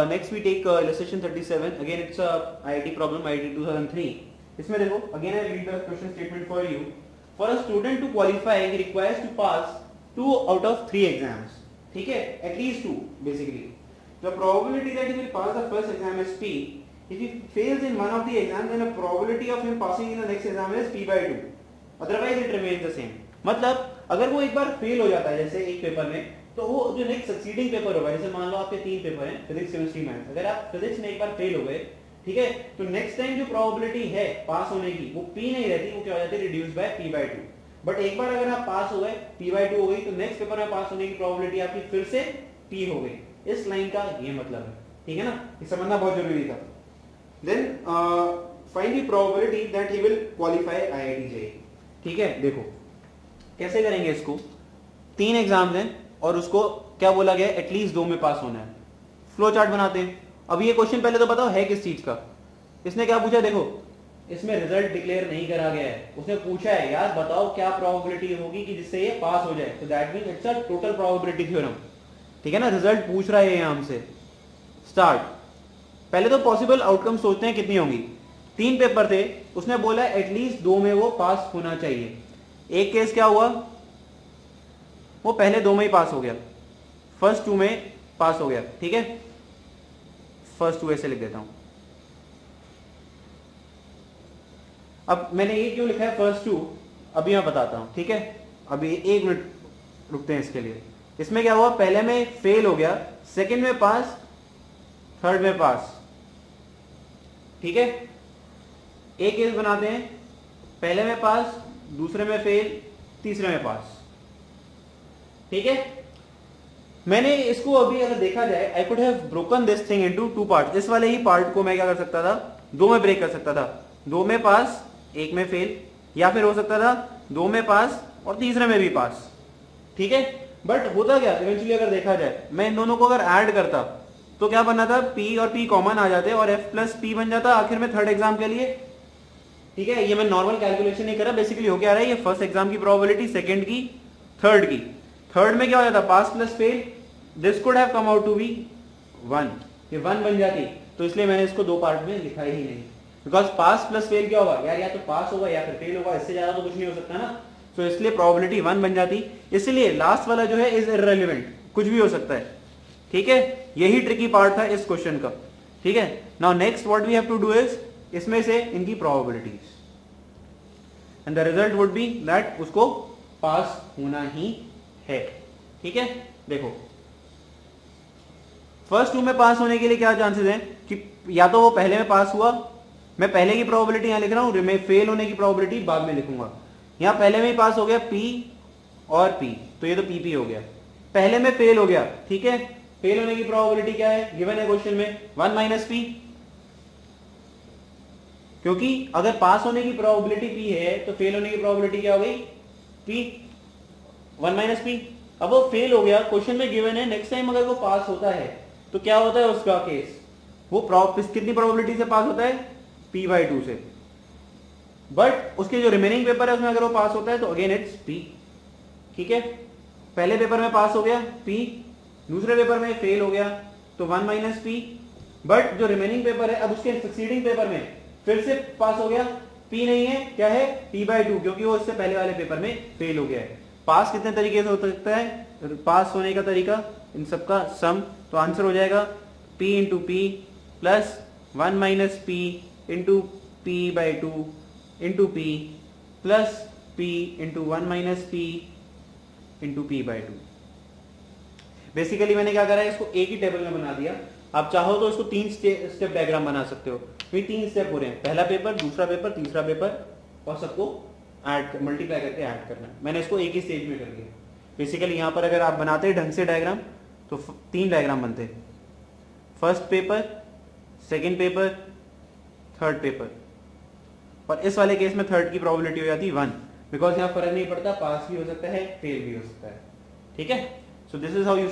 Next we take illustration 37. Again it's IIT problem, IIT 2003. इसमें देखो, again I read the question statement for you. For a student to qualify he requires to pass 2 out of 3 exams. ठीक है, at least 2 basically. The probability that he will pass the first exam is P. If he fails in one of the exams, then the probability of him passing in the next exam is P by 2. Otherwise it remains the same. मतलब अगर वो एक बार fail हो जाता है जैसे एक paper में, तो वो जो नेक्स्ट सक्सीडिंग पेपर होगा, जैसे मान लो आपके 3 पेपर हैं, फिजिक्स, केमिस्ट्री, मैथ्स. अगर आप फिजिक्स में एक बार फेल हो गए, ठीक है, तो नेक्स्ट टाइम जो प्रोबेबिलिटी है पास होने की वो P नहीं रहती, वो क्या हो जाती है, reduce by P by 2. But एक बार अगर आप पास हो गए, P by 2 हो गई, तो नेक्स्ट पेपर में पास होने की प्रोबेबिलिटी आपकी फिर से P हो गई. इस लाइन का ये मतलब है. ठीक है ना, ये समझना बहुत जरूरी था. Then find the probability that he will qualify IIT JEE. ठीक है, देखो कैसे करेंगे इसको. 3 एग्जाम्स हैं और उसको क्या बोला गया, एटलीस्ट 2 में पास होना है. फ्लो चार्ट बनाते हैं. अब ये क्वेश्चन पहले तो बताओ है किस चीज का. इसने क्या पूछा, देखो इसमें रिजल्ट डिक्लेयर नहीं करा गया है. उसने पूछा है यार बताओ क्या प्रोबेबिलिटी होगी कि जिससे ये पास हो जाए. तो that means it's a total probability theorem. ठीक है ना, रिजल्ट पूछ रहा है यहां हमसे. स्टार्ट. पहले तो पॉसिबल आउटकम सोचते हैं कितनी होंगी. 3 पेपर थे, उसने बोला एटलीस्ट 2 में वो पास होना चाहिए. एक केस क्या हुआ, वो पहले 2 में ही पास हो गया, फर्स्ट 2 में पास हो गया. ठीक है, फर्स्ट 2 ऐसे लिख देता हूं. अब मैंने ये क्यों लिखा है फर्स्ट 2, अभी मैं बताता हूं. ठीक है, अभी 1 मिनट रुकते हैं इसके लिए. इसमें क्या हुआ, पहले में फेल हो गया, सेकंड में पास, थर्ड में पास. ठीक है, एक केस बनाते हैं, पहले में पास, दूसरे में फेल, तीसरे में पास. ठीक है, मैंने इसको अभी अगर देखा जाए, I could have broken this thing into 2 part. इस वाले ही पार्ट को मैं क्या कर सकता था, 2 में ब्रेक कर सकता था. 2 में पास, 1 में फेल, या फिर हो सकता था 2 में पास और तीसरे में भी पास. ठीक है, बट होता क्या इवेंचुअली अगर देखा जाए, मैं इन दोनों को अगर ऐड करता तो क्या बनना था, P और P कॉमन आ जाते और F प्लस P बन जाता आखिर में थर्ड एग्जाम के लिए. ठीक है, ये मैं नॉर्मल कैलकुलेशन नहीं करा, बेसिकली हो क्या रहा है, ये फर्स्ट एग्जाम की प्रोबेबिलिटी, सेकंड की, थर्ड की. थर्ड में क्या हो जाता, pass plus fail, this could have come out to be 1. ये 1 बन जाती, तो इसलिए मैंने इसको 2 पार्ट में लिखा ही नहीं. बिकॉज पास प्लस फेल क्या होगा यार, या तो पास होगा या फिर फेल होगा, इससे ज्यादा तो कुछ नहीं हो सकता ना. तो इसलिए प्रोबेबिलिटी 1 बन जाती. इसलिए लास्ट वाला जो है इज इररिलेवेंट, कुछ भी हो सकता है. ठीक है, यही ट्रिकी पार्ट था इस क्वेश्चन का. ठीक है, now next what we have to do is, इसमें से इनकी probabilities, and the result would be that उसको पास होना ही है. ठीक है, देखो फर्स्ट 2 में पास होने के लिए क्या चांसेस हैं कि या तो वो पहले में पास हुआ, मैं पहले की प्रोबेबिलिटी यहां लिख रहा हूं, मैं फेल होने की प्रोबेबिलिटी बाद में लिखूंगा. यहां पहले में ही पास हो गया P और P, तो ये तो PP हो गया. पहले में फेल हो गया, ठीक है, फेल होने की प्रोबेबिलिटी क्या है, गिवन है क्वेश्चन में 1 माइनस P. क्योंकि अगर पास होने की प्रोबेबिलिटी P है तो फेल होने की प्रोबेबिलिटी क्या हो गई, P, 1 माइनस P. अब वो फेल हो गया, क्वेश्चन में गिवन है, नेक्स्ट टाइम अगर वो पास होता है तो क्या होता है उसका केस, वो कितनी प्रोबेबिलिटी से पास होता है, P by 2 से. बट उसके जो रिमेनिंग पेपर है उसमें अगर वो पास होता है तो अगेन इट्स P. ठीक है, पहले पेपर में पास हो गया P, दूसरे पेपर में फेल हो गया तो 1 माइनस P. बट जो रिमेनिंग पेपर है, अब उसके सक्सीडिंग पेपर में फिर से पास हो गया, P नहीं है, क्या है, P by 2, क्योंकि वो इससे पहले वाले पेपर में फेल हो गया है. पास कितने तरीके से हो सकता है, पास होने का तरीका, इन सबका सम, तो आंसर हो जाएगा P into P plus 1 minus P into P by 2 into P plus P into 1 minus P into P by 2. Basically मैंने क्या करा है, इसको एक ही टेबल में बना दिया. आप चाहो तो इसको 3 स्टेप डायग्राम बना सकते हो. तो 3 स्टेप हो रहे हैं, पहला पेपर, दूसरा पेपर, तीसरा पेपर, और सबको ऐड मल्टीप्लाई करके ऐड करना है. मैंने इसको एक ही स्टेज में कर दिया. बेसिकली यहां पर अगर आप बनाते ढंग से डायग्राम तो 3 डायग्राम बनते हैं, first paper, second paper, third paper. और इस वाले केस में थर्ड की प्रोबेबिलिटी हो जाती है 1, बिकॉज यहां फर्क नहीं पड़ता, पास भी हो सकता है, फेल भी हो सकता है. ठीक है, so this is how you